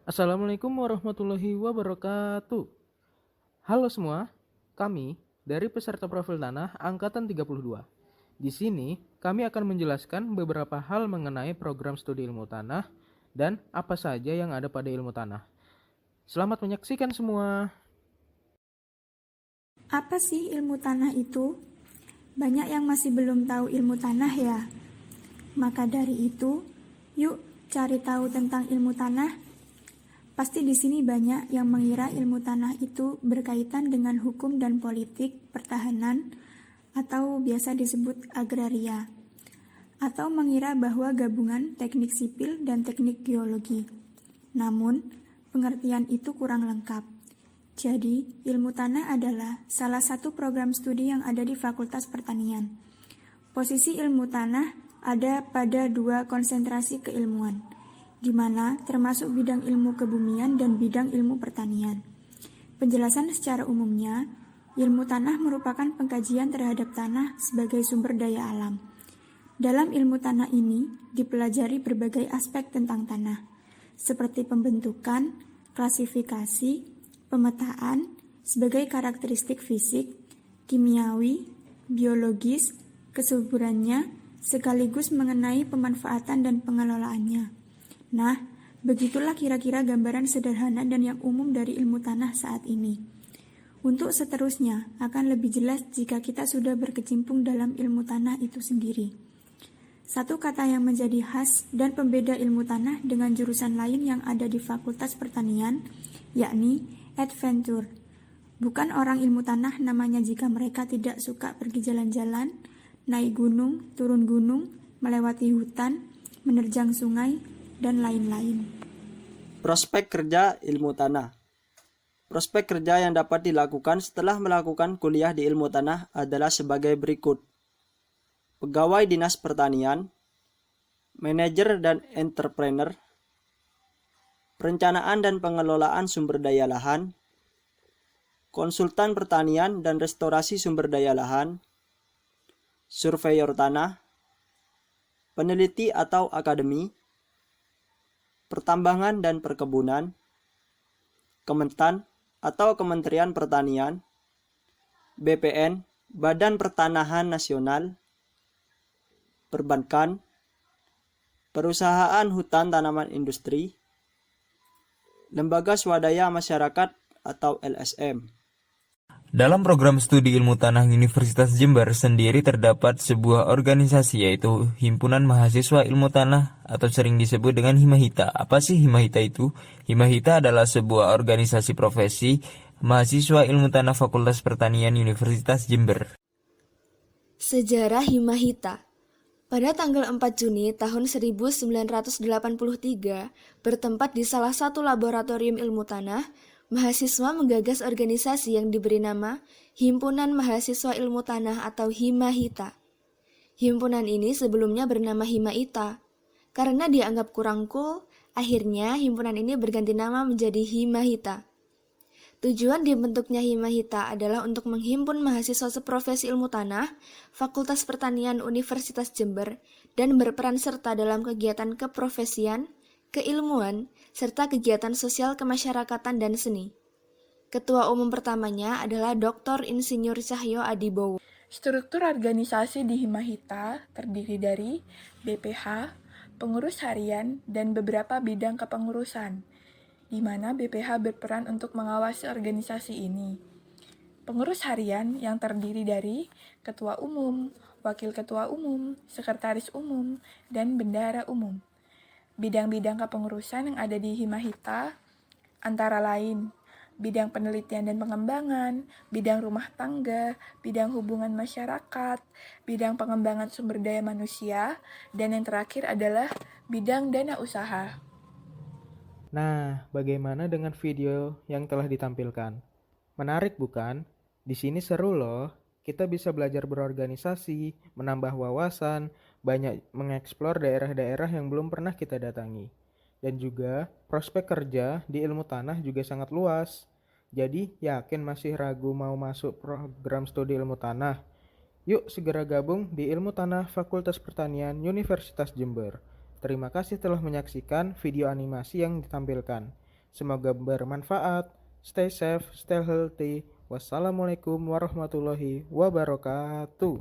Assalamualaikum warahmatullahi wabarakatuh. Halo semua, kami dari peserta profil tanah angkatan 32. Di sini kami akan menjelaskan beberapa hal mengenai program studi ilmu tanah dan apa saja yang ada pada ilmu tanah. Selamat menyaksikan semua. Apa sih ilmu tanah itu? Banyak yang masih belum tahu ilmu tanah ya. Maka dari itu, yuk cari tahu tentang ilmu tanah. Pasti di sini banyak yang mengira ilmu tanah itu berkaitan dengan hukum dan politik, pertahanan, atau biasa disebut agraria. Atau mengira bahwa gabungan teknik sipil dan teknik geologi. Namun, pengertian itu kurang lengkap. Jadi, ilmu tanah adalah salah satu program studi yang ada di Fakultas Pertanian. Posisi ilmu tanah ada pada dua konsentrasi keilmuan, di mana termasuk bidang ilmu kebumian dan bidang ilmu pertanian. Penjelasan secara umumnya, ilmu tanah merupakan pengkajian terhadap tanah sebagai sumber daya alam. Dalam ilmu tanah ini dipelajari berbagai aspek tentang tanah, seperti pembentukan, klasifikasi, pemetaan sebagai karakteristik fisik, kimiawi, biologis, kesuburannya, sekaligus mengenai pemanfaatan dan pengelolaannya. Nah, begitulah kira-kira gambaran sederhana dan yang umum dari ilmu tanah saat ini. Untuk seterusnya akan lebih jelas jika kita sudah berkecimpung dalam ilmu tanah itu sendiri. Satu kata yang menjadi khas dan pembeda ilmu tanah dengan jurusan lain yang ada di Fakultas Pertanian, yakni adventure. Bukan orang ilmu tanah namanya jika mereka tidak suka pergi jalan-jalan, naik gunung, turun gunung, melewati hutan, menerjang sungai, dan lain-lain. Prospek kerja ilmu tanah. Prospek kerja yang dapat dilakukan setelah melakukan kuliah di ilmu tanah adalah sebagai berikut. Pegawai Dinas Pertanian, manajer dan entrepreneur, perencanaan dan pengelolaan sumber daya lahan, konsultan pertanian dan restorasi sumber daya lahan, surveyor tanah, peneliti atau akademi, pertambangan dan perkebunan, Kementan atau Kementerian Pertanian, BPN, Badan Pertanahan Nasional, perbankan, perusahaan hutan tanaman industri, lembaga swadaya masyarakat atau LSM. Dalam program studi ilmu tanah Universitas Jember sendiri terdapat sebuah organisasi yaitu Himpunan Mahasiswa Ilmu Tanah atau sering disebut dengan Himahita. Apa sih Himahita itu? Himahita adalah sebuah organisasi profesi mahasiswa ilmu tanah Fakultas Pertanian Universitas Jember. Sejarah Himahita. Pada tanggal 4 Juni tahun 1983, bertempat di salah satu laboratorium ilmu tanah, mahasiswa menggagas organisasi yang diberi nama Himpunan Mahasiswa Ilmu Tanah atau Himahita. Himpunan ini sebelumnya bernama Himaita. Karena dianggap kurang cool, akhirnya himpunan ini berganti nama menjadi Himahita. Tujuan dibentuknya Himahita adalah untuk menghimpun mahasiswa seprofesi ilmu tanah, Fakultas Pertanian Universitas Jember, dan berperan serta dalam kegiatan keprofesian, keilmuan, serta kegiatan sosial kemasyarakatan dan seni. Ketua umum pertamanya adalah Dr. Insinyur Cahyo Adibowo. Struktur organisasi di Himahita terdiri dari BPH, pengurus harian, dan beberapa bidang kepengurusan, di mana BPH berperan untuk mengawasi organisasi ini. Pengurus harian yang terdiri dari ketua umum, wakil ketua umum, sekretaris umum, dan bendahara umum. Bidang-bidang kepengurusan yang ada di Himahita antara lain bidang penelitian dan pengembangan, bidang rumah tangga, bidang hubungan masyarakat, bidang pengembangan sumber daya manusia, dan yang terakhir adalah bidang dana usaha. Nah, bagaimana dengan video yang telah ditampilkan? Menarik bukan? Di sini seru loh. Kita bisa belajar berorganisasi, menambah wawasan, banyak mengeksplor daerah-daerah yang belum pernah kita datangi. Dan juga prospek kerja di ilmu tanah juga sangat luas. Jadi, yakin masih ragu mau masuk program studi ilmu tanah? Yuk segera gabung di Ilmu Tanah Fakultas Pertanian Universitas Jember. Terima kasih telah menyaksikan video animasi yang ditampilkan. Semoga bermanfaat. Stay safe, stay healthy. Wassalamualaikum warahmatullahi wabarakatuh.